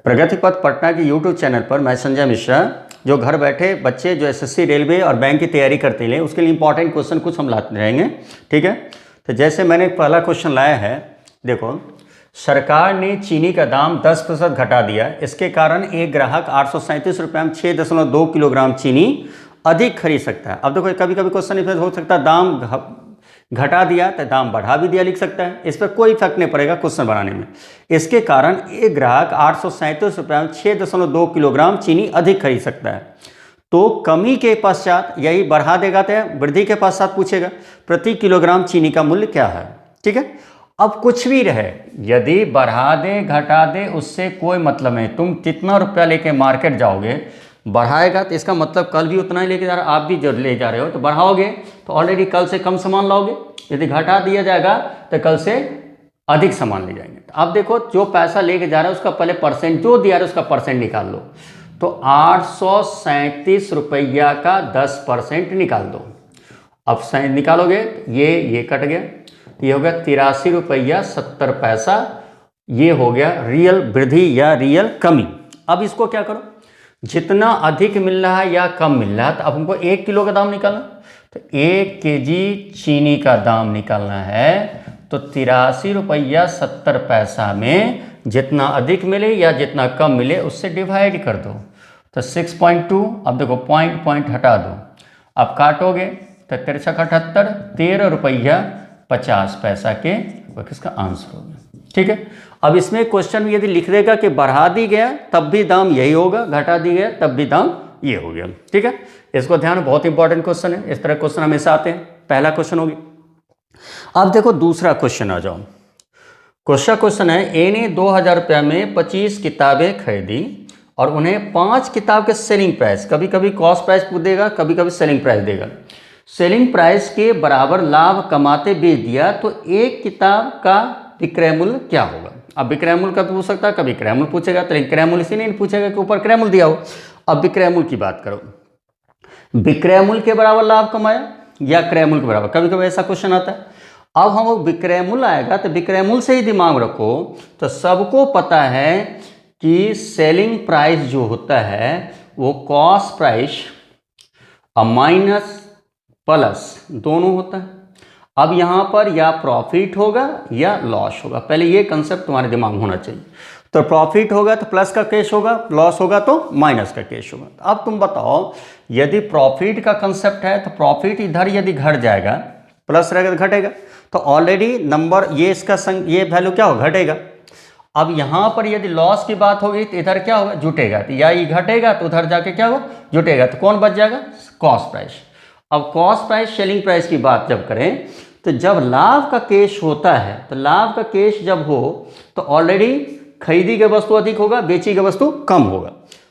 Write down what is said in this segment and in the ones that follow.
प्रगति पथ पटना के YouTube channel पर मैं संजय मिश्रा, जो घर बैठे बच्चे जो एसएससी रेलवे और बैंक की तैयारी करते हैं उसके लिए इंपॉर्टेंट क्वेश्चन कुछ हम लाते रहेंगे। ठीक है, तो जैसे मैंने पहला क्वेश्चन लाया है, देखो सरकार ने चीनी का दाम 10% घटा दिया, इसके कारण एक ग्राहक 837 रुपये में 6.2 किलोग्राम चीनी अधिक खरीद सकता है। अब देखो कभी कभी क्वेश्चन इसमें हो सकता है दाम घटा दिया तो दाम बढ़ा भी दिया लिख सकता है, इस पर कोई फर्क नहीं पड़ेगा क्वेश्चन बनाने में। इसके कारण एक ग्राहक 837 रुपये में 6.2 किलोग्राम चीनी अधिक खरीद सकता है। तो कमी के पश्चात यही बढ़ा देगा तो वृद्धि के पश्चात पूछेगा प्रति किलोग्राम चीनी का मूल्य क्या है। ठीक है, अब कुछ भी रहे, यदि बढ़ा दे घटा दे उससे कोई मतलब नहीं। तुम कितना रुपया लेके मार्केट जाओगे, बढ़ाएगा तो इसका मतलब कल भी उतना ही लेके जा रहा, आप भी जो ले जा रहे हो तो बढ़ाओगे तो ऑलरेडी कल से कम सामान लाओगे, यदि घटा दिया जाएगा तो कल से अधिक सामान ले जाएंगे। तो अब देखो जो पैसा लेके जा रहा है उसका पहले परसेंट जो दिया रहा है उसका परसेंट निकाल लो, तो 837 रुपया का 10% निकाल दो। अब निकालोगे ये कट गया, ये हो गया 83 रुपया 70 पैसा, ये हो गया रियल वृद्धि या रियल कमी। अब इसको क्या करो, जितना अधिक मिल रहा है या कम मिल रहा है, तो अब हमको 1 किलो का दाम निकालना, तो 1 केजी चीनी का दाम निकालना है, तो 83 रुपया 70 पैसा में जितना अधिक मिले या जितना कम मिले उससे डिवाइड कर दो, तो 6.2। अब देखो पॉइंट हटा दो, अब काटोगे तो 63 13 रुपया 50 पैसा के इसका आंसर होगा। ठीक है, अब इसमें क्वेश्चन यदि लिख देगा कि बढ़ा दी गया तब भी दाम यही होगा, घटा दी गया तब भी दाम ये हो गया। ठीक है, इसको ध्यान, बहुत इंपॉर्टेंट क्वेश्चन है, इस तरह क्वेश्चन हमेशा आते हैं। पहला क्वेश्चन होगी। अब देखो दूसरा क्वेश्चन आ जाओ। क्वेश्चन है ए ने 2000 रुपया में 25 किताबें खरीदी और उन्हें 5 किताब के सेलिंग प्राइस, कभी कभी कॉस्ट प्राइस देगा, कभी कभी सेलिंग प्राइस देगा, सेलिंग प्राइस के बराबर लाभ कमाते बेच दिया, तो एक किताब का विक्रय मूल्य क्या होगा। अब विक्रय मूल्य का पूछ सकता है, कभी क्रय मूल्य पूछेगा, तो विक्रय मूल्य इसीलिए नहीं पूछेगा कि ऊपर क्रय मूल्य दिया हो। अब विक्रय मूल्य की बात करो, विक्रय मूल्य के बराबर लाभ कमाया या क्रय मूल्य के बराबर, कभी कभी ऐसा क्वेश्चन आता है। अब हम विक्रय मूल्य आएगा तो विक्रय मूल्य से ही दिमाग रखो, तो सबको पता है कि सेलिंग प्राइस जो होता है वो कॉस्ट प्राइस माइनस प्लस दोनों होता है। अब यहाँ पर या प्रॉफिट होगा या लॉस होगा, पहले ये कंसेप्ट तुम्हारे दिमाग में होना चाहिए। तो प्रॉफिट होगा तो प्लस का केस होगा, लॉस होगा तो माइनस का केस होगा। अब तुम बताओ, यदि प्रॉफिट का कंसेप्ट है तो प्रॉफिट इधर यदि घट जाएगा, प्लस रहेगा तो घटेगा, तो ऑलरेडी नंबर ये इसका ये वैल्यू क्या होगा, घटेगा। अब यहाँ पर यदि लॉस की बात होगी तो इधर क्या होगा, जुटेगा, तो या ये घटेगा तो उधर जाके क्या होगा, जुटेगा, तो कौन बच जाएगा, कॉस्ट प्राइस। अब कॉस्ट प्राइस सेलिंग प्राइस की बात जब करें तो जब लाभ का केस होता है, तो लाभ का केस जब हो तो ऑलरेडी खरीदी गई वस्तु अधिक होगा, बेची गई वस्तु कम होगा।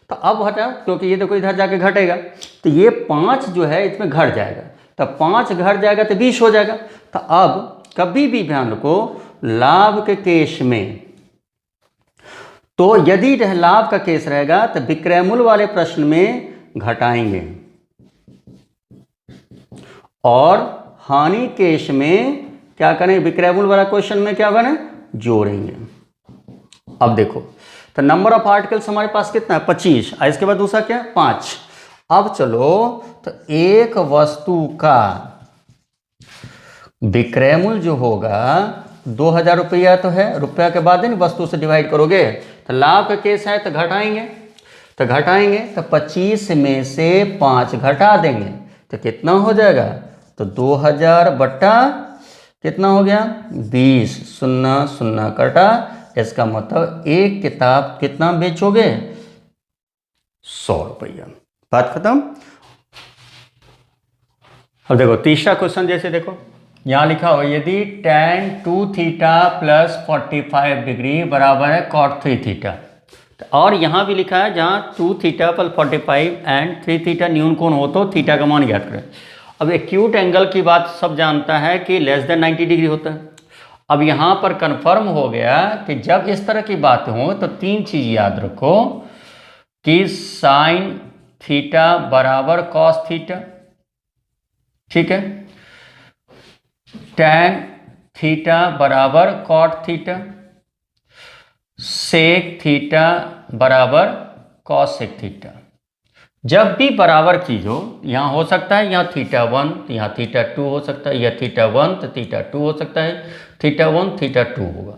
तो अब हटाओ, क्योंकि ये देखो इधर जाके घटेगा, तो ये 5 जो है इसमें घट जाएगा, तो 5 घट जाएगा तो 20 हो जाएगा। तो अब कभी भी ध्यान रखो लाभ के केस में, तो यदि लाभ का केस रहेगा तो विक्रय मूल्य वाले प्रश्न में घटाएंगे और हानि केस में क्या करें, विक्रय मूल्य वाला क्वेश्चन में क्या करें, जोड़ेंगे। अब देखो, तो नंबर ऑफ आर्टिकल्स हमारे पास कितना है, 25, और इसके बाद दूसरा क्या है, 5। अब चलो, तो एक वस्तु का विक्रय मूल्य जो होगा 2000 रुपया तो है, रुपया के बाद ही वस्तु से डिवाइड करोगे, तो लाभ का केस है तो घटाएंगे, तो 25 में से 5 घटा देंगे तो कितना हो जाएगा, तो 2000 बटा कितना हो गया, 20, 0 कटा, इसका मतलब एक किताब कितना बेचोगे, 100 रुपया। बात खत्म। अब देखो तीसरा क्वेश्चन, जैसे देखो यहाँ लिखा हो, यदि tan 2 थीटा प्लस 45 डिग्री बराबर है cot 3 थीटा, और यहाँ भी लिखा है जहाँ 2 थीटा प्लस 45 एंड 3 थीटा न्यून कोण हो तो थीटा का मान ज्ञात करें। अब एक्यूट एंगल की बात सब जानता है कि लेस देन 90 डिग्री होता है। अब यहाँ पर कंफर्म हो गया कि जब इस तरह की बात हो तो 3 चीज याद रखो कि साइन थीटा बराबर कॉस थीटा, ठीक है, टैन थीटा बराबर कॉट थीटा, सेक थीटा बराबर कॉस सेक थीटा। जब भी बराबर चीज हो, यहाँ हो सकता है यहाँ थीटा 1 तो यहाँ थीटा 2 हो सकता है, या थीटा 1 तो थीटा 2 हो सकता है, थीटा 1 थीटा 2 होगा।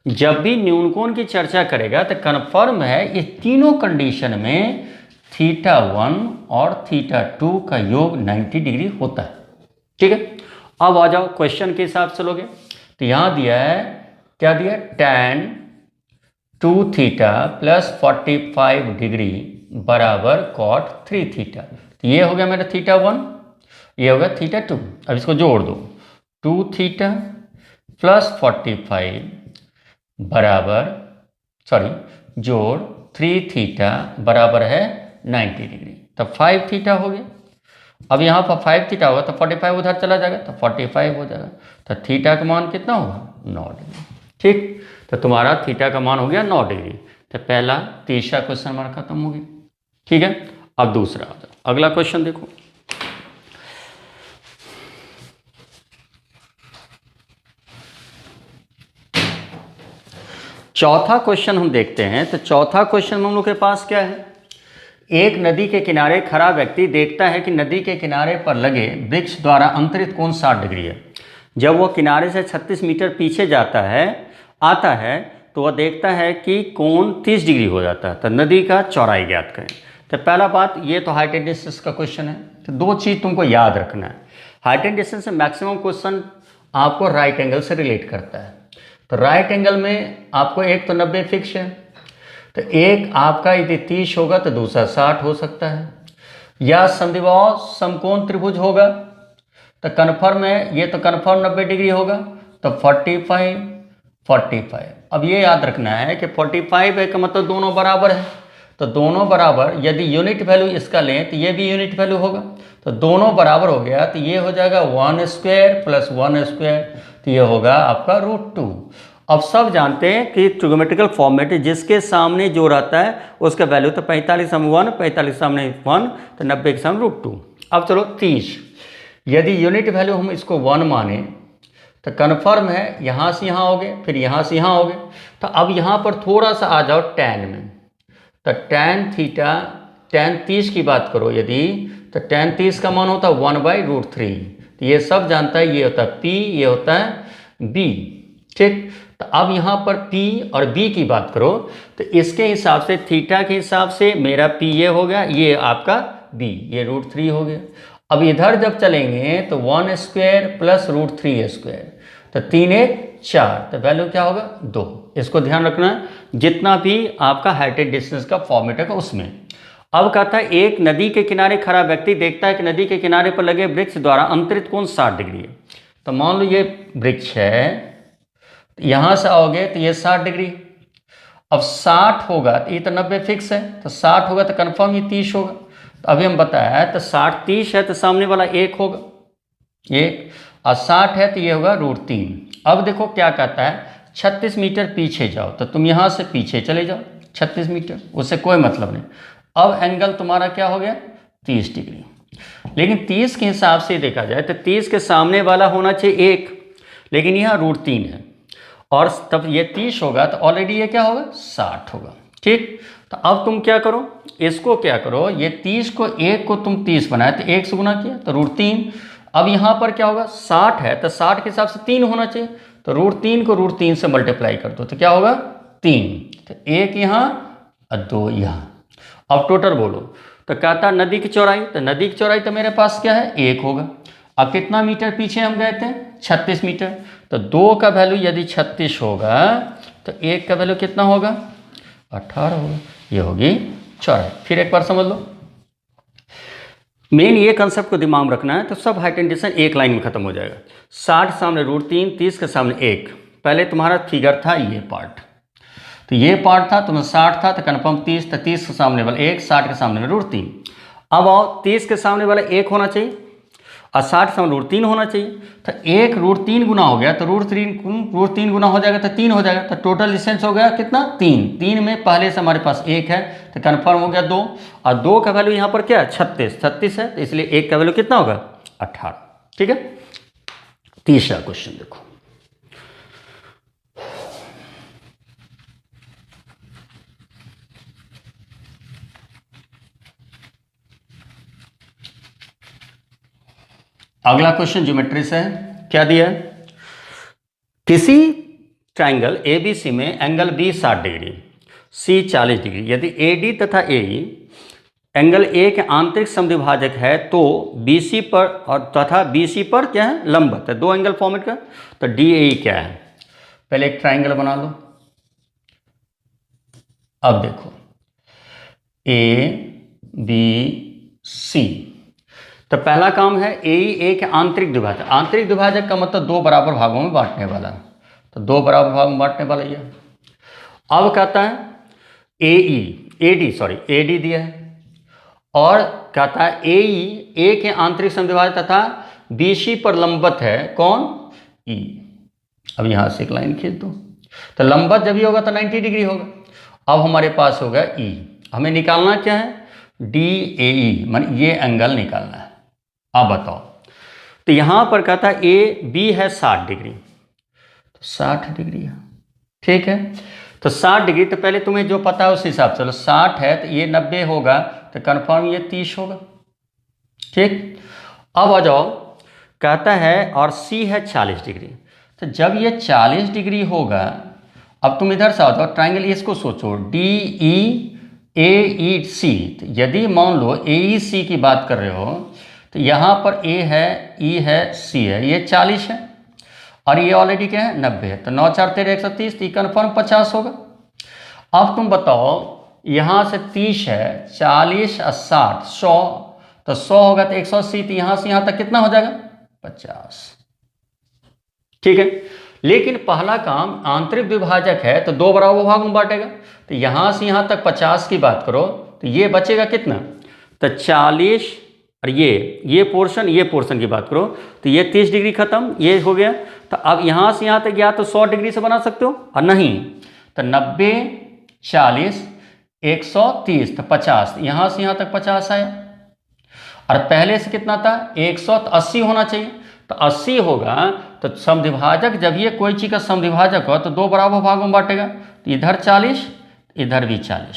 जब भी न्यूनकोण की चर्चा करेगा तो कन्फर्म है इस तीनों कंडीशन में थीटा 1 और थीटा 2 का योग 90 डिग्री होता है। ठीक है, अब आ जाओ क्वेश्चन के हिसाब से लोगे तो यहाँ दिया है, क्या दिया, tan 2 थीटा प्लस 45 डिग्री बराबर cot 3 थीटा। तो ये हो गया मेरा थीटा 1, ये हो गया थीटा 2। अब इसको जोड़ दो, 2 थीटा प्लस 45 बराबर जोड़ 3 थीटा बराबर है 90 डिग्री, तब 5 थीटा हो गया। अब यहाँ पर 5 थीटा होगा तो 45 उधर चला जाएगा तो 45 हो जाएगा, तो थीटा का मान कितना होगा, 9 डिग्री। ठीक, तो तुम्हारा थीटा का मान हो गया 9 डिग्री। तो पहला तीसरा क्वेश्चन हमारा खत्म हो गया। ठीक है, अब दूसरा अगला क्वेश्चन देखो। चौथा क्वेश्चन हम देखते हैं। तो चौथा क्वेश्चन हम लोग के पास क्या है, एक नदी के किनारे खड़ा व्यक्ति देखता है कि नदी के किनारे पर लगे वृक्ष द्वारा अंतरित कोण 60 डिग्री है। जब वह किनारे से 36 मीटर पीछे आता है तो वह देखता है कि कोण 30 डिग्री हो जाता है। तो नदी का चौड़ाई ज्ञात करें। तो पहला बात, ये तो हाइट एंड डिस्टेंस का क्वेश्चन है। तो दो चीज़ तुमको याद रखना है, हाइट एंड डिस्टेंस से मैक्सिमम क्वेश्चन आपको राइट एंगल से रिलेट करता है। तो राइट एंगल में आपको एक तो 90 फिक्स है, तो एक आपका यदि 30 होगा तो दूसरा 60 हो सकता है, या समद्विबाहु समकोण त्रिभुज होगा तो कन्फर्म है, ये तो कन्फर्म 90 डिग्री होगा, तो 45। अब ये याद रखना है कि 45 है का मतलब दोनों बराबर है। तो दोनों बराबर, यदि यूनिट वैल्यू इसका लें तो ये भी यूनिट वैल्यू होगा, तो दोनों बराबर हो गया। तो ये हो जाएगा 1 स्क्वायर प्लस 1 स्क्वायर, तो ये होगा आपका √2। अब सब जानते हैं कि ट्रिगोमेट्रिकल फॉर्मेट जिसके सामने जो रहता है उसका वैल्यू, तो 45 सामने 1, 45 सामने 1, तो 90 के सामने √2। अब चलो 30, यदि यूनिट वैल्यू हम इसको 1 माने तो कन्फर्म है, यहाँ से यहाँ हो गए, फिर यहाँ से यहाँ हो गए। तो अब यहाँ पर थोड़ा सा आ जाओ tan में, तो tan थीटा, tan 30 की बात करो यदि, तो tan 30 का मान होता है 1/√3। तो ये सब जानता है, ये होता है P, ये होता है B। ठीक, तो अब यहाँ पर P और B की बात करो तो इसके हिसाब से, थीटा के हिसाब से मेरा P ये हो गया, ये आपका B, ये √3 हो गया। अब इधर जब चलेंगे तो 1 स्क्वायर प्लस √3 स्क्वायर, तो 3 1 4, तो वैल्यू क्या होगा 2। इसको ध्यान रखना है जितना भी आपका हाइट एंड डिस्टेंस का फॉर्मेट है उसमें। अब कहता है एक नदी के किनारे खड़ा व्यक्ति देखता है कि नदी के किनारे पर लगे वृक्ष द्वारा अंतरित कोण 60 डिग्री है। तो मान लो ये वृक्ष है, यहाँ से आओगे तो ये 60 डिग्री, अब 60 होगा तो ये तो 90 फिक्स है, तो 60 होगा तो कन्फर्म ये 30 होगा। तो अभी हम बताया है तो 60 30 है तो सामने वाला 1 होगा, 1, और 60 है तो ये होगा √3। अब देखो क्या कहता है, 36 मीटर पीछे जाओ, तो तुम यहाँ से पीछे चले जाओ 36 मीटर, उससे कोई मतलब नहीं। अब एंगल तुम्हारा क्या हो गया 30 डिग्री, लेकिन 30 के हिसाब से देखा जाए तो 30 के सामने वाला होना चाहिए 1, लेकिन यहाँ √3 है, और तब ये 30 होगा तो ऑलरेडी ये क्या होगा 60 होगा। ठीक, तो अब तुम क्या करो, इसको क्या करो, ये 30 को 1 को तुम 30 बनाए तो 1 से गुना किया तो √3। अब यहाँ पर क्या होगा 60 है तो 60 के हिसाब से 3 होना चाहिए, तो √3 को √3 से मल्टीप्लाई कर दो तो क्या होगा 3, तो 1 यहाँ और 2 यहाँ। अब टोटल बोलो, तो कहता नदी की चौड़ाई, तो नदी की चौड़ाई तो मेरे पास क्या है 1 होगा। अब कितना मीटर पीछे हम गए थे 36 मीटर, तो 2 का वैल्यू यदि 36 होगा तो 1 का वैल्यू कितना होगा 18 होगा, ये होगी चौड़ाई। फिर एक बार समझ लो, मेन ये कंसेप्ट को दिमाग में रखना है, तो सब हाइट एंड डिस्टेंस एक लाइन में खत्म हो जाएगा। 60 सामने √3, 30 के सामने 1। पहले तुम्हारा फिगर था ये पार्ट, तो ये पार्ट था तुम्हें 60 था तो कन्फर्म 30, तो 30 के सामने वाला 1, 60 के सामने वाला √3। अब आओ 30 के सामने वाला 1 होना चाहिए और 60 के सामने √3 होना चाहिए, तो 1 √3 गुना हो गया, तो √3 गुना हो जाएगा तो 3 हो जाएगा, तो टोटल डिस्टेंस हो गया कितना 3। 3 में पहले से हमारे पास 1 है तो कन्फर्म हो गया 2, और 2 का वैल्यू यहाँ पर क्या है 36 है, तो इसलिए 1 का वैल्यू कितना होगा 18। ठीक है, तीसरा क्वेश्चन देखो। अगला क्वेश्चन ज्योमेट्री से है। क्या दिया है? किसी ट्राइंगल ABC में angle B 60 degree, C 40 degree, यदि AD तथा AE एंगल A के आंतरिक समद्विभाजक है तो BC पर और तथा BC पर क्या है? लंबवत है। दो एंगल फॉर्मेट का, तो DAE क्या है? पहले एक ट्राइंगल बना लो। अब देखो ABC, तो पहला काम है AE के आंतरिक द्विभाजक। आंतरिक द्विभाजक का मतलब दो बराबर भागों में बांटने वाला, तो दो बराबर भाग में बांटने वाला ये। अब कहता है AD दिया है और कहता है AE A के आंतरिक समद्विभाजक तथा BC पर लंबवत है कौन? E। अब यहां से एक लाइन खींच दो, तो लंबवत जब भी होगा तो 90 डिग्री होगा। अब हमारे पास होगा E, हमें निकालना क्या है? DAE, मान ये एंगल निकालना है। अब बताओ, तो यहां पर कहता है AB है 60 डिग्री, तो 60 डिग्री है, ठीक है। तो 60 डिग्री, तो पहले तुम्हें जो पता है उस हिसाब से चलो। 60 है तो ये 90 होगा, तो कन्फर्म ये 30 होगा, ठीक। अब आ जाओ, कहता है और C है 40 डिग्री, तो जब ये 40 डिग्री होगा, अब तुम इधर से आ जाओ, ट्राइंगल इसको सोचो DEAEC। यदि मान लो AEC की बात कर रहे हो, तो यहाँ पर A है, E है, C है, ये 40 है और ये ऑलरेडी क्या है? 90 है, तो 9 4 13 130, तो कन्फर्म 50 होगा। अब तुम बताओ, यहाँ से 30 है, 40 और 60 100, तो 100 होगा तो 180, तो यहाँ से यहाँ तक कितना हो जाएगा? 50, ठीक है। लेकिन पहला काम आंतरिक द्विभाजक है तो दो बराबर भाग में बांटेगा, तो यहाँ से यहाँ तक 50 की बात करो तो ये बचेगा कितना? तो 40 और ये पोर्शन की बात करो तो ये 30 डिग्री खत्म, ये हो गया। तो अब यहाँ से यहाँ तक या तो 100 डिग्री से बना सकते हो और नहीं तो 90 40 130, तो 50, यहाँ से यहाँ तक 50 आया और पहले से कितना था? 180 होना चाहिए, तो 80 होगा। तो समद्विभाजक जब ये कोई चीज़ का समद्विभाजक हो तो दो बराबर भागों में बांटेगा, तो इधर 40 इधर भी 40।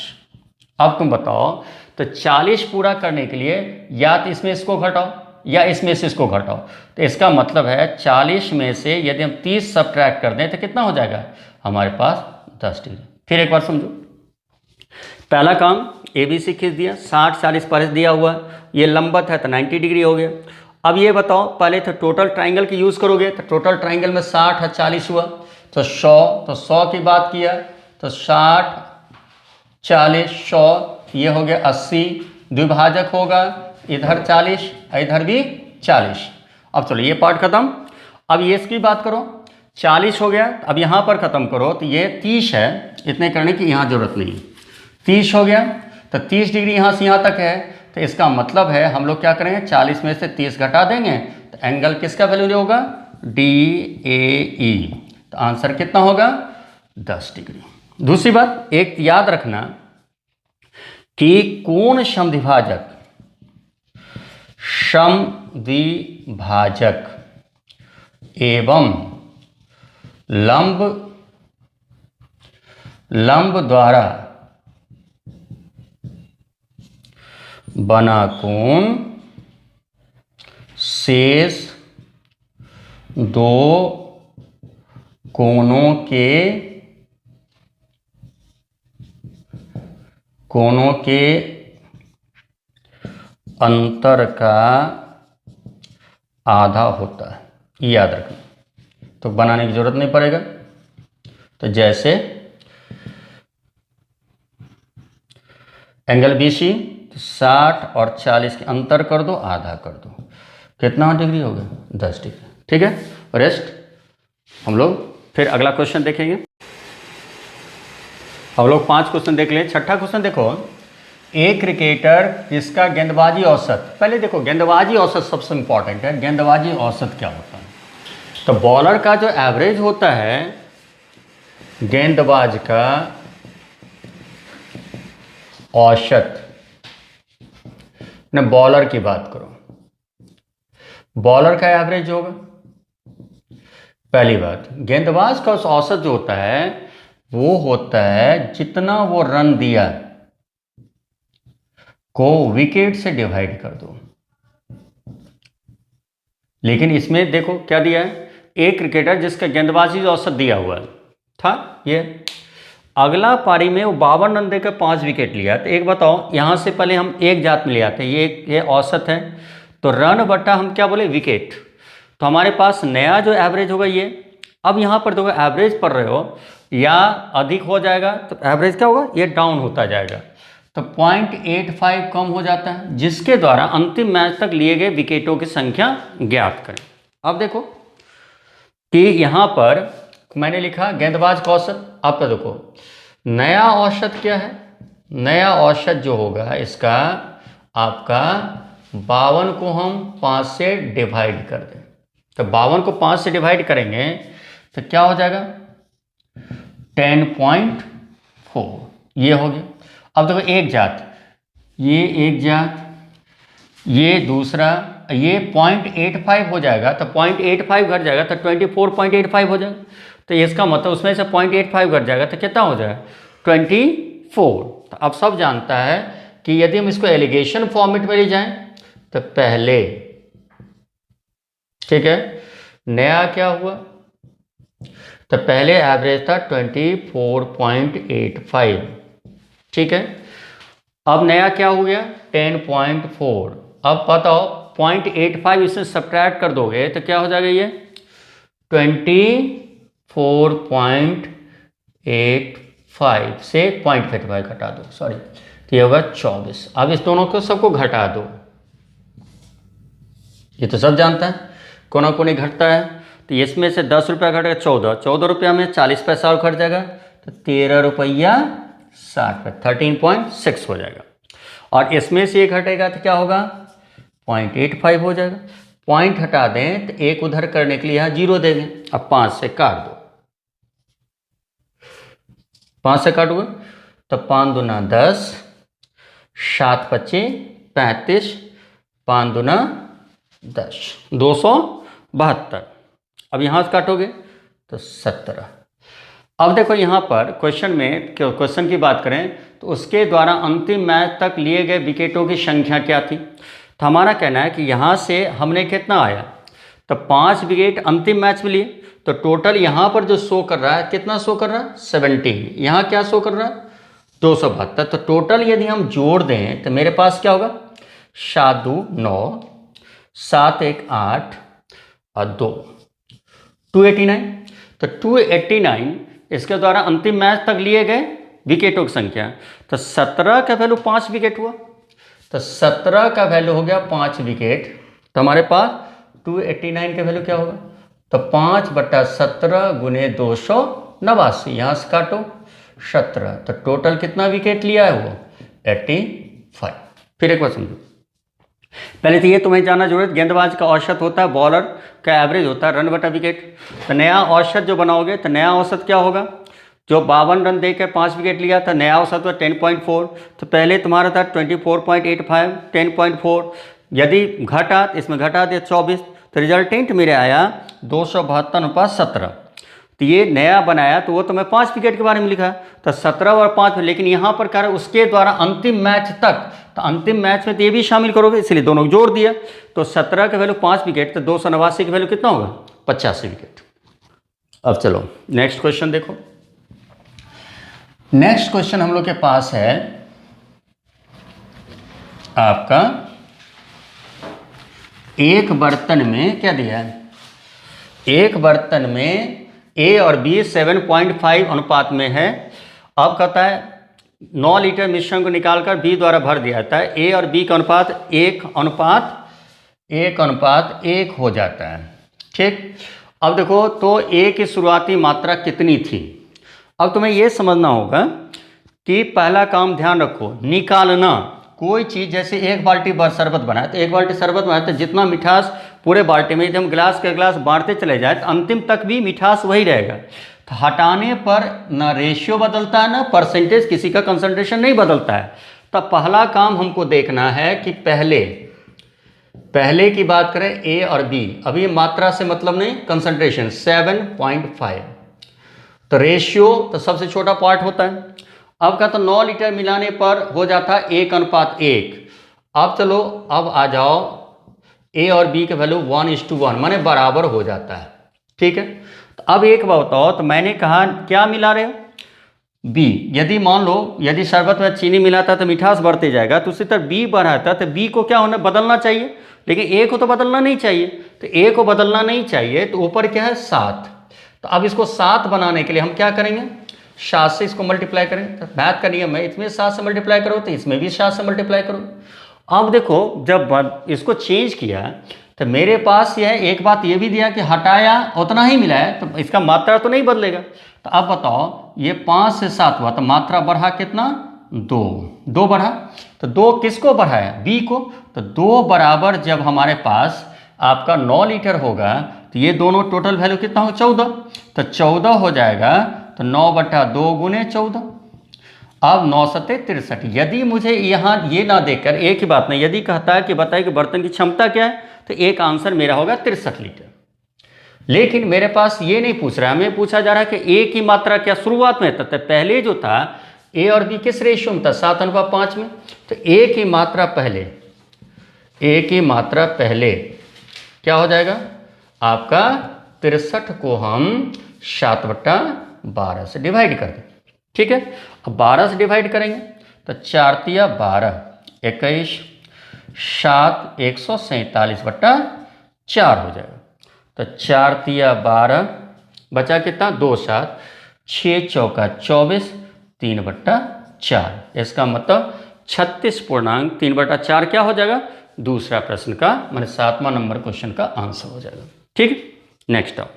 अब तुम बताओ, तो 40 पूरा करने के लिए या तो इसमें इसको घटाओ या इसमें से इसको घटाओ, तो इसका मतलब है 40 में से यदि हम 30 सब्ट्रैक्ट कर दें तो कितना हो जाएगा हमारे पास? 10 डिग्री। फिर एक बार समझो, पहला काम ABC खींच दिया, 60 40 पर दिया हुआ, ये लंबवत है तो 90 डिग्री हो गया। अब ये बताओ, पहले तो टोटल ट्राइंगल की यूज़ करोगे, तो टोटल ट्राइंगल में 60 और 40 हुआ, तो 100, तो 100 की बात किया तो 60 40 100, ये हो गया 80, द्विभाजक होगा इधर 40 इधर भी 40। अब चलो ये पार्ट खत्म। अब ये इसकी बात करो, 40 हो गया, अब यहाँ पर ख़त्म करो तो ये 30 है, इतने करने की यहाँ ज़रूरत नहीं। 30 हो गया, तो 30 डिग्री यहाँ से यहाँ तक है, तो इसका मतलब है हम लोग क्या करेंगे? 40 में से 30 घटा देंगे, तो एंगल किसका वैल्यू होगा? DAE, तो आंसर कितना होगा? 10 डिग्री। दूसरी बात एक याद रखना कि कोण समद्विभाजक एवं लंब द्वारा बना कोण शेष दो कोणों के अंतर का आधा होता है, ये याद रखना। तो बनाने की जरूरत नहीं पड़ेगा। तो जैसे एंगल BC 60 और 40 के अंतर कर दो, आधा कर दो, कितना डिग्री हो गया? 10 डिग्री, ठीक है। रेस्ट हम लोग फिर अगला क्वेश्चन देखेंगे। हम लोग 5 क्वेश्चन देख लें। छठा क्वेश्चन देखो, एक क्रिकेटर जिसका गेंदबाजी औसत, पहले देखो गेंदबाजी औसत सबसे इंपॉर्टेंट है। गेंदबाजी औसत क्या होता है? तो बॉलर का जो एवरेज होता है गेंदबाज का औसत, न बॉलर की बात करो, बॉलर का एवरेज होगा। पहली बात, गेंदबाज का औसत जो होता है वो होता है जितना वो रन दिया को विकेट से डिवाइड कर दो, लेकिन इसमें देखो क्या दिया है, एक क्रिकेटर जिसका गेंदबाजी जो औसत दिया हुआ था ये, अगला पारी में वो 52 रन देकर 5 विकेट लिया। तो एक बताओ, यहाँ से पहले हम एक जात में ले आते हैं, ये औसत है, तो रन बटा हम क्या बोले विकेट, तो हमारे पास नया जो एवरेज होगा ये, अब यहाँ पर देखो एवरेज पढ़ रहे हो या अधिक हो जाएगा तो एवरेज क्या होगा, ये डाउन होता जाएगा, तो 0.85 कम हो जाता है, जिसके द्वारा अंतिम मैच तक लिए गए विकेटों की संख्या ज्ञात करें। अब देखो कि यहाँ पर मैंने लिखा गेंदबाज का औसत, आप तो देखो नया औसत क्या है, नया औसत जो होगा इसका आपका 52 को हम 5 से डिवाइड कर दें, तो 52 को 5 से डिवाइड करेंगे तो क्या हो जाएगा 10.4, ये हो गया। अब देखो एक जात, ये एक जात, ये दूसरा, ये 0.85 हो जाएगा, तो 0.85 घट जाएगा तो 24.85 हो जाएगा, तो इसका मतलब उसमें से 0.85 घट जाएगा तो कितना हो जाएगा 24। तो अब सब जानता है कि यदि हम इसको एलिगेशन फॉर्मेट में ले जाएं तो पहले, ठीक है, नया क्या हुआ, तो पहले एवरेज था 24.85, ठीक है, अब नया क्या हो गया 10.4, अब बताओ 0.85 इससे सब्ट्रैक्ट कर दोगे तो क्या हो जाएगा ये 24.85 से 0.85 घटा दो, सॉरी, तो ये होगा 24। अब इस दोनों को सबको घटा दो, ये तो सब जानता है कोना कोनी घटता है, तो इसमें से 10 रुपया घटेगा 14 रुपया में 40 पैसा और घट जाएगा, तो 13 रुपया 60 पैसा 13.6 हो जाएगा। और इसमें से एक घटेगा तो क्या होगा 0.85 हो जाएगा, पॉइंट हटा दें तो एक उधर करने के लिए यहाँ 0 देंगे, अब 5 से काट दो, 5 से काटोगे तो 5 दूना 10, 7 पच्चे 35, 5 दूना 10, 272। अब यहाँ से काटोगे तो 17। अब देखो यहाँ पर क्वेश्चन की बात करें तो उसके द्वारा अंतिम मैच तक लिए गए विकेटों की संख्या क्या थी, तो हमारा कहना है कि यहाँ से हमने कितना आया, तो 5 विकेट अंतिम मैच में लिए, तो टोटल यहाँ पर जो शो कर रहा है कितना शो कर रहा है 17, यहाँ क्या शो कर रहा है 272, तो टोटल यदि हम जोड़ दें तो मेरे पास क्या होगा 7 2 9, 7 1 8 और 2 289, तो 289 इसके द्वारा अंतिम मैच तक लिए गए विकेटों की संख्या, तो 17 का वैल्यू 5 विकेट हुआ, तो 17 का वैल्यू हो गया 5 विकेट, तो हमारे पास 289 का वैल्यू क्या होगा, तो 5/17 गुने 289, यहाँ से काटो 17, तो टोटल कितना विकेट लिया है वो 85। फिर एक बार समझो, पहले तो ये तुम्हें जानना जरूरत, गेंदबाज का औसत होता है, बॉलर का एवरेज होता है रन बटा विकेट, तो नया औसत जो बनाओगे तो नया औसत क्या होगा, जो 52 रन देकर 5 विकेट लिया था नया औसत हुआ 10.4, तो पहले तुम्हारा था 24.85, 10.4, यदि घटा इसमें घटा दिया 24, तो रिजल्टेंट मेरे आया 272/17, तो ये नया बनाया तो वो तो मैं 5 विकेट के बारे में लिखा, तो 17 और 5, लेकिन यहाँ पर कह रहा है उसके द्वारा अंतिम मैच तक, तो अंतिम मैच में तो ये भी शामिल करोगे इसलिए दोनों जोड़ दिया, तो 17 का वैल्यू 5 विकेट, तो 289 की वैल्यू कितना होगा 85 विकेट। अब चलो नेक्स्ट क्वेश्चन देखो, नेक्स्ट क्वेश्चन हम लोग के पास है आपका, एक बर्तन में क्या दिया है, एक बर्तन में A और B 7.5 अनुपात में है, अब कहता है 9 लीटर मिश्रण को निकालकर B द्वारा भर दिया जाता है, A और B का अनुपात 1:1 हो जाता है, ठीक। अब देखो तो A की शुरुआती मात्रा कितनी थी, अब तुम्हें यह समझना होगा कि पहला काम ध्यान रखो, निकालना कोई चीज़, जैसे एक बाल्टी शरबत बनाए तो एक बाल्टी शरबत बनाए तो जितना मिठास पूरे बाल्टी में, यदि हम गिलास के गिलास बांटते चले जाए तो अंतिम तक भी मिठास वही रहेगा, तो हटाने पर ना रेशियो बदलता है ना परसेंटेज, किसी का कंसंट्रेशन नहीं बदलता है। तो पहला काम हमको देखना है कि पहले की बात करें A और B, अभी मात्रा से मतलब नहीं कंसंट्रेशन 7.5, तो रेशियो तो सबसे छोटा पार्ट होता है। अब का तो 9 लीटर मिलाने पर हो जाता 1:1। अब चलो अब आ जाओ ए और बी के वैल्यू 1:1 माने बराबर हो जाता है। ठीक है, तो अब एक बात बताओ, तो मैंने कहा क्या मिला रहे हो, बी। यदि मान लो यदि शरबत में चीनी मिलाता तो मिठास बढ़ते जाएगा, तो उसी तरह बी बढ़ाता तो बी को क्या होना, बदलना चाहिए, लेकिन ए को तो बदलना नहीं चाहिए। तो ए को बदलना नहीं चाहिए तो ऊपर क्या है 7। तो अब इसको 7 बनाने के लिए हम क्या करेंगे, 7 से इसको मल्टीप्लाई करें। तो मैथ का नियम है, इसमें 7 से मल्टीप्लाई करो तो इसमें भी 7 से मल्टीप्लाई करो। अब देखो जब इसको चेंज किया तो मेरे पास यह एक बात ये भी दिया कि हटाया उतना ही मिला है, तो इसका मात्रा तो नहीं बदलेगा। तो अब बताओ ये 5 से 7 हुआ तो मात्रा बढ़ा कितना, 2 बढ़ा। तो 2 किसको बढ़ाया, बी को। तो 2 बराबर जब हमारे पास आपका 9 लीटर होगा तो ये दोनों टोटल वैल्यू कितना हो, 14। तो 14 हो जाएगा, तो 9/2 गुने 14। अब 9 सत्ते 63। यदि मुझे यहाँ ये ना देखकर, एक ही बात नहीं, यदि कहता है कि बताइए कि बर्तन की क्षमता क्या है, तो एक आंसर मेरा होगा 63 लीटर। लेकिन मेरे पास ये नहीं पूछ रहा है, हमें पूछा जा रहा है कि ए की मात्रा क्या शुरुआत में था। तो पहले जो था ए और बी किस रेशियो में था, 7:5 में। तो ए की मात्रा पहले क्या हो जाएगा आपका, 63 को हम 7/12 से डिवाइड कर दें। ठीक है, अब 12 से डिवाइड करेंगे तो 4 तिया 12, 21, 7 147/4 हो जाएगा। तो 4 तिया 12 बचा कितना, 2 7, 6 चौका 24, 3/4। इसका मतलब 36.3/4 क्या हो जाएगा, दूसरा प्रश्न का माने 7वां नंबर क्वेश्चन का आंसर हो जाएगा। ठीक है, नेक्स्ट आओ।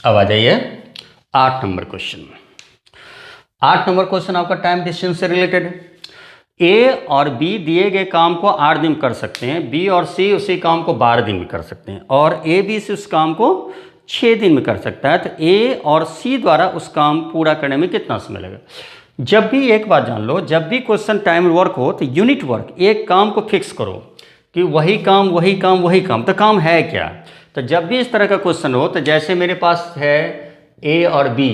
अब आ जाइए 8 नंबर क्वेश्चन। 8 नंबर क्वेश्चन आपका टाइम डिस्टेंस से रिलेटेड है। ए और बी दिए गए काम को 8 दिन कर सकते हैं, बी और सी उसी काम को 12 दिन में कर सकते हैं, और ए बी सी उस काम को 6 दिन में कर सकता है। तो ए और सी द्वारा उस काम पूरा करने में कितना समय लगेगा। जब भी एक बात जान लो, जब भी क्वेश्चन टाइम वर्क हो तो यूनिट वर्क, एक काम को फिक्स करो कि वही काम वही काम वही काम, तो काम है क्या। तो जब भी इस तरह का क्वेश्चन हो, तो जैसे मेरे पास है ए और बी,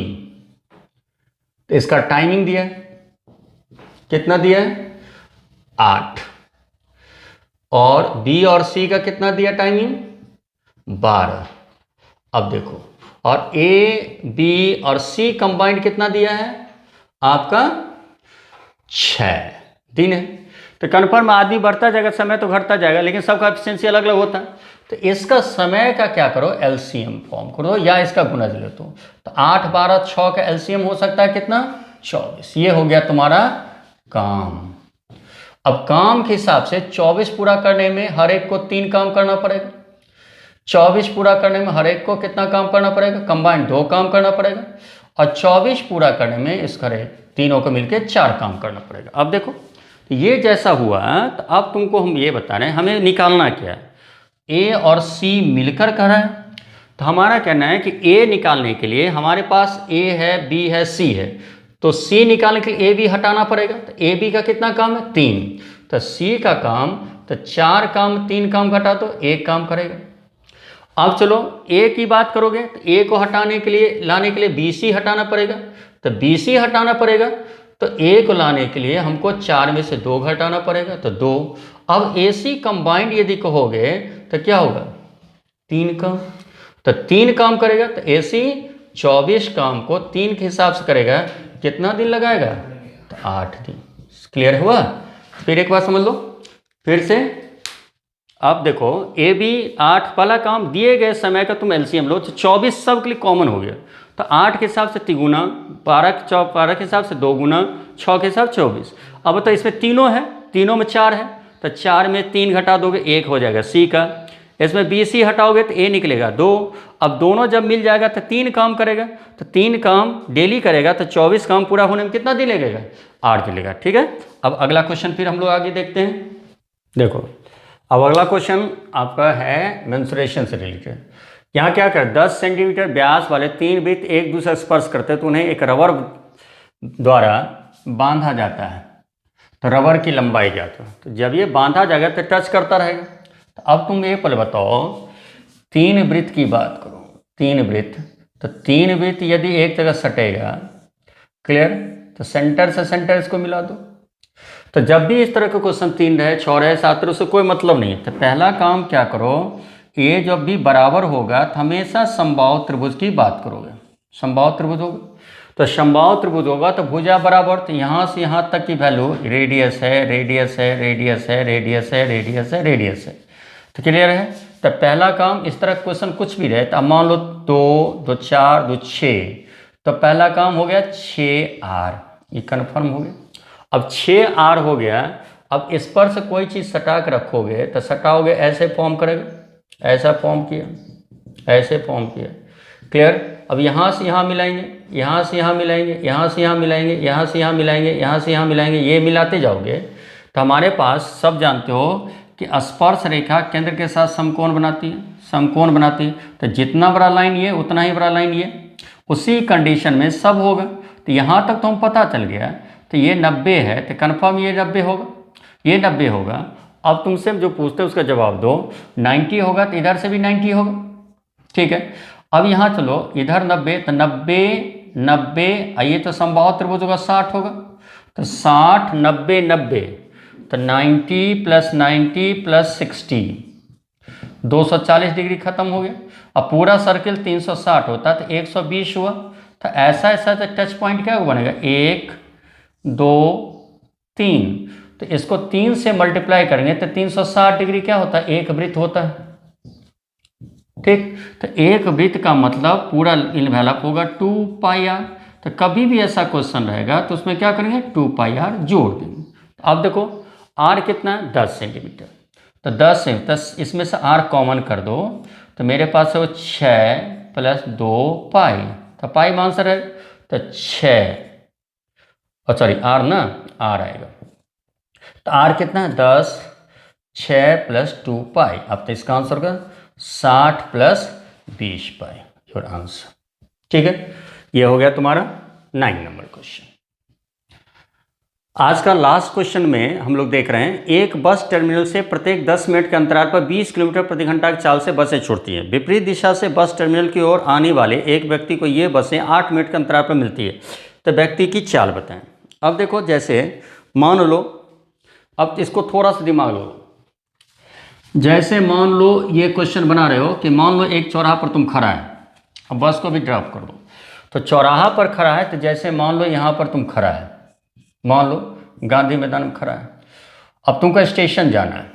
तो इसका टाइमिंग दिया है, कितना दिया है 8, और बी और सी का कितना दिया टाइमिंग 12। अब देखो, और ए बी और सी कंबाइंड कितना दिया है आपका 6 दिन है। तो कन्फर्म आदमी बढ़ता जाएगा, समय तो घटता जाएगा, लेकिन सबका एफिशिएंसी अलग अलग होता है। तो इसका समय का क्या करो, एलसीएम फॉर्म करो या इसका गुना ले लो। तो 8 12 6 का एलसीएम हो सकता है कितना, 24। ये हो गया तुम्हारा काम। अब काम के हिसाब से 24 पूरा करने में हर एक को 3 काम करना पड़ेगा, 24 पूरा करने में हर एक को कितना काम करना पड़ेगा, कंबाइंड 2 काम करना पड़ेगा, और 24 पूरा करने में इस करे तीनों को मिलकर 4 काम करना पड़ेगा। अब देखो ये जैसा हुआ, तो अब तुमको हम ये बता रहे हैं हमें निकालना क्या है। ए और सी मिलकर कर रहा है, तो हमारा कहना है कि ए निकालने के लिए हमारे पास ए है, बी है, सी है, तो सी निकालने के लिए ए बी हटाना पड़ेगा। तो ए बी का कितना काम है 3, तो सी का काम, तो 4 काम 3 काम घटा तो 1 काम करेगा। अब चलो ए की बात करोगे तो ए को हटाने के लिए लाने के लिए बी सी हटाना पड़ेगा, तो बी सी हटाना पड़ेगा। तो ए को लाने के लिए हमको 4 में से 2 घटाना पड़ेगा, तो 2। अब ए सी कंबाइंड यदि कहोगे तो क्या होगा 3 काम, तो 3 काम करेगा। तो ए सी 24 काम को 3 के हिसाब से करेगा, कितना दिन लगाएगा, तो 8 दिन। क्लियर हुआ। फिर एक बात समझ लो फिर से। अब देखो ए बी 8 वाला काम दिए गए समय का तुम एलसीएम लो, तो 24 सब के लिए कॉमन हो गया, तो 8 के हिसाब से 3 गुना, 12 के हिसाब से 2 गुना, 6 के हिसाब 24। अब तो इसमें तीनों है, तीनों में 4 है, तो 4 में 3 घटा दोगे 1 हो जाएगा सी का। इसमें बी सी हटाओगे तो ए निकलेगा 2। अब दोनों जब मिल जाएगा तो 3 काम करेगा, तो 3 काम डेली करेगा, तो 24 काम पूरा होने में कितना दिन लगेगा, 8 दिन लगेगा। ठीक है, अब अगला क्वेश्चन फिर हम लोग आगे देखते हैं। देखो अब अगला क्वेश्चन आपका है मेंसुरेशन से रिलेटेड। यहाँ क्या कर 10 सेंटीमीटर व्यास वाले 3 वृत्त एक दूसरे स्पर्श करते हैं, तो उन्हें एक रबर द्वारा बांधा जाता है, तो रबर की लंबाई जाता है। तो जब ये बांधा जाएगा तो टच करता रहेगा। तो अब तुम ये पहले बताओ तीन वृत्त की बात करो, तीन वृत्त, तो तीन वृत्त यदि एक जगह सटेगा, क्लियर, तो सेंटर से सेंटर इसको मिला दो। तो जब भी इस तरह का क्वेश्चन तीन रहे, छः रहे, सात रहे, उससे कोई मतलब नहीं है। तो पहला काम क्या करो, ये जब भी बराबर होगा तो हमेशा समबाहु त्रिभुज की बात करोगे। समबाहु त्रिभुज होगा तो समबाहु त्रिभुज होगा तो भुजा बराबर, तो यहाँ से यहाँ तक की वैल्यू रेडियस है, रेडियस है, रेडियस है, रेडियस है, रेडियस है, रेडियस है। तो क्लियर है। तो पहला काम, इस तरह क्वेश्चन कुछ भी रहे तो अब मान लो 2, 2 4, 2 6, तो पहला काम हो गया 6R, ये कन्फर्म हो गया। अब 6R हो गया। अब इस पर से कोई चीज़ सटा के रखोगे तो सटाओगे, ऐसे फॉर्म करेगा, ऐसा फॉर्म किया, ऐसे फॉर्म किया, क्लियर। अब यहाँ से यहाँ मिलाएंगे, यहाँ से यहाँ मिलाएंगे, यहाँ से यहाँ मिलाएंगे, यहाँ से यहाँ मिलाएंगे, यहाँ से यहाँ मिलाएंगे, ये मिलाते जाओगे तो हमारे पास, सब जानते हो कि स्पर्श रेखा केंद्र के साथ समकोण बनाती है, समकोण बनाती है। तो जितना बड़ा लाइन ये उतना ही बड़ा लाइन ये, उसी कंडीशन में सब होगा। तो यहाँ तक तो हम पता चल गया, तो ये 90 है तो कन्फर्म ये 90 होगा, ये 90 होगा। अब तुमसे जो पूछते हैं उसका जवाब दो। 90 होगा तो इधर से भी 90 होगा, ठीक है। अब यहाँ चलो, इधर 90, तो 90 90, ये तो समबाहु त्रिभुज होगा, 60 होगा। तो 60 90 90, तो 90 + 90 + 60, 240 डिग्री खत्म हो गया। अब पूरा सर्किल 360 होता तो 120 हुआ। तो ऐसा ऐसा तो टच पॉइंट क्या बनेगा, 1 2 3, तो इसको 3 से मल्टीप्लाई करेंगे तो 360 डिग्री क्या होता है, एक वृत्त होता है, ठीक। तो एक वृत्त का मतलब पूरा इन्वेलप होगा 2πr। तो कभी भी ऐसा क्वेश्चन रहेगा तो उसमें क्या करेंगे, 2πr जोड़ देंगे। अब देखो r कितना है, 10 सेंटीमीटर, तो 10 से 10 इसमें से r कॉमन कर दो, तो मेरे पास है वो 6 + 2π, तो पाई में आंसर है, तो 6, और सॉरी r ना, r आएगा। तो r कितना है, 10, 6 + 2π। अब तो इसका आंसर होगा 60 + 20π, योर आंसर, ठीक है। ये हो गया तुम्हारा 9 नंबर क्वेश्चन। आज का लास्ट क्वेश्चन में हम लोग देख रहे हैं, एक बस टर्मिनल से प्रत्येक 10 मिनट के अंतराल पर 20 किलोमीटर प्रति घंटा की चाल से बसें छूटती हैं। विपरीत दिशा से बस टर्मिनल की ओर आने वाले एक व्यक्ति को ये बसें 8 मिनट के अंतराल पर मिलती है, तो व्यक्ति की चाल बताएं। अब देखो, जैसे मान लो, अब इसको थोड़ा सा दिमाग लो, जैसे मान लो ये क्वेश्चन बना रहे हो कि मान लो एक चौराहा पर तुम खड़ा है, अब बस को भी ड्रॉप कर दो। तो चौराहा पर खड़ा है, तो जैसे मान लो यहाँ पर तुम खड़ा है, मान लो गांधी मैदान में खड़ा है। अब तुमको स्टेशन जाना है,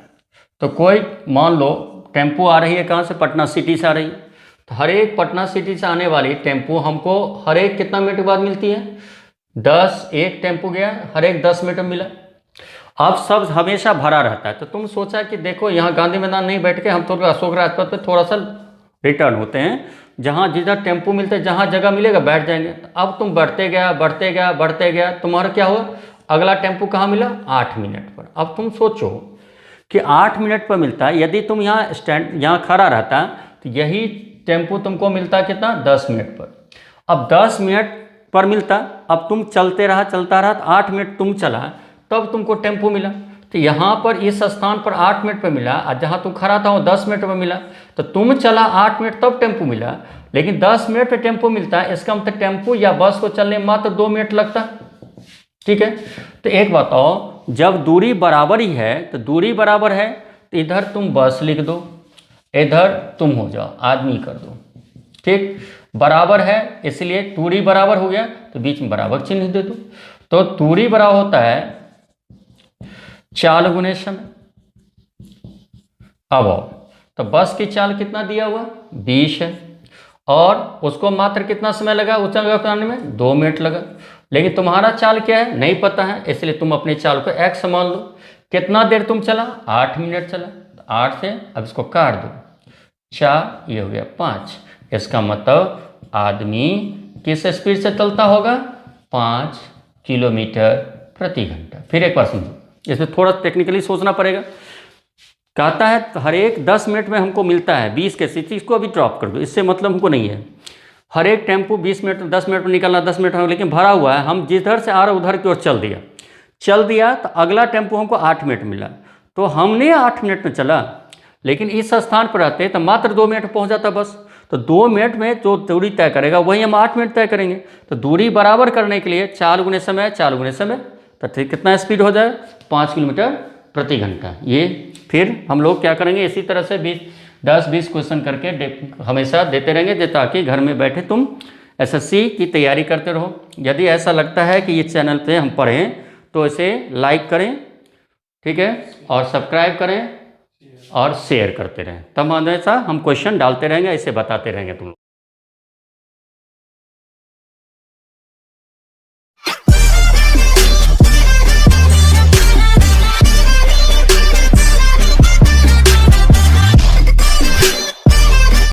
तो कोई मान लो टेम्पो आ रही है, कहाँ से, पटना सिटी से आ रही है। तो हर एक पटना सिटी से आने वाली टेम्पो हमको हर एक कितना मिनट के बाद मिलती है, 10, एक टेम्पो गया, हर एक 10 मिनट में मिला। अब सब हमेशा भरा रहता है, तो तुम सोचा कि देखो यहाँ गांधी मैदान नहीं बैठ के हम तो अशोक राजपथ पे थोड़ा सा रिटर्न होते हैं, जहाँ जिधर टेम्पो मिलते हैं, जहाँ जगह मिलेगा बैठ जाएंगे। तो अब तुम बढ़ते गया, बढ़ते गया, बढ़ते गया, तुम्हारा क्या हुआ, अगला टेम्पो कहाँ मिला, 8 मिनट पर। अब तुम सोचो कि 8 मिनट पर मिलता है, यदि तुम यहाँ स्टैंड यहाँ खड़ा रहता तो यही टेम्पो तुमको मिलता कितना, 10 मिनट पर। अब 10 मिनट पर मिलता, अब तुम चलते रहा, चलता रहा, तो 8 मिनट तुम चला, तब तुमको टेम्पो मिला। तो यहाँ पर इस स्थान पर 8 मिनट पर मिला, और जहाँ तुम खड़ा था वो 10 मिनट पर मिला। तो तुम चला 8 मिनट तब टेम्पो मिला, लेकिन 10 मिनट पर टेम्पो मिलता है, इसका मतलब टेम्पो या बस को चलने में मात्र 2 मिनट लगता है, ठीक है। तो एक बताओ, जब दूरी बराबर ही है, तो दूरी बराबर है तो इधर तुम बस लिख दो, इधर तुम हो जाओ आदमी कर दो, ठीक। बराबर है इसलिए दूरी बराबर हो गया, तो बीच में बराबर चिन्ह दे दो। तो दूरी बराबर होता है चाल गुने समय। अब तो बस की चाल कितना दिया हुआ, 20 है, और उसको मात्र कितना समय लगा उस जगह पर आने में, 2 मिनट लगा। लेकिन तुम्हारा चाल क्या है, नहीं पता है, इसलिए तुम अपने चाल को x मान लो। कितना देर तुम चला, 8 मिनट चला, तो 8 से अब इसको काट दो, 4, ये हो गया 5। इसका मतलब आदमी किस स्पीड से चलता होगा, 5 किलोमीटर प्रति घंटा। फिर एक बार समझो, इसमें थोड़ा टेक्निकली सोचना पड़ेगा। कहता है तो हर एक 10 मिनट में हमको मिलता है 20 के सीट, इसको अभी ड्रॉप कर दो, इससे मतलब हमको नहीं है। हर एक टेम्पो 20 मिनट 10 मिनट में निकलना, 10 मिनट में, लेकिन भरा हुआ है, हम जिधर से आ रहे उधर की ओर चल दिया, तो अगला टेम्पो हमको 8 मिनट मिला। तो हमने 8 मिनट में चला, लेकिन इस स्थान पर रहते तो मात्र 2 मिनट पहुंच जाता बस। तो 2 मिनट में जो दूरी तय करेगा वही हम 8 मिनट तय करेंगे। तो दूरी बराबर करने के लिए 4 गुने समय, 4 गुने समय, तो फिर कितना स्पीड हो जाए, 5 किलोमीटर प्रति घंटा। ये फिर हम लोग क्या करेंगे, इसी तरह से 10-20 क्वेश्चन करके हमेशा देते रहेंगे, ताकि घर में बैठे तुम एसएससी की तैयारी करते रहो। यदि ऐसा लगता है कि ये चैनल पे हम पढ़ें तो इसे लाइक करें, ठीक है, और सब्सक्राइब करें और शेयर करते रहें। तब हमेशा हम क्वेश्चन डालते रहेंगे, ऐसे बताते रहेंगे तुम लोग।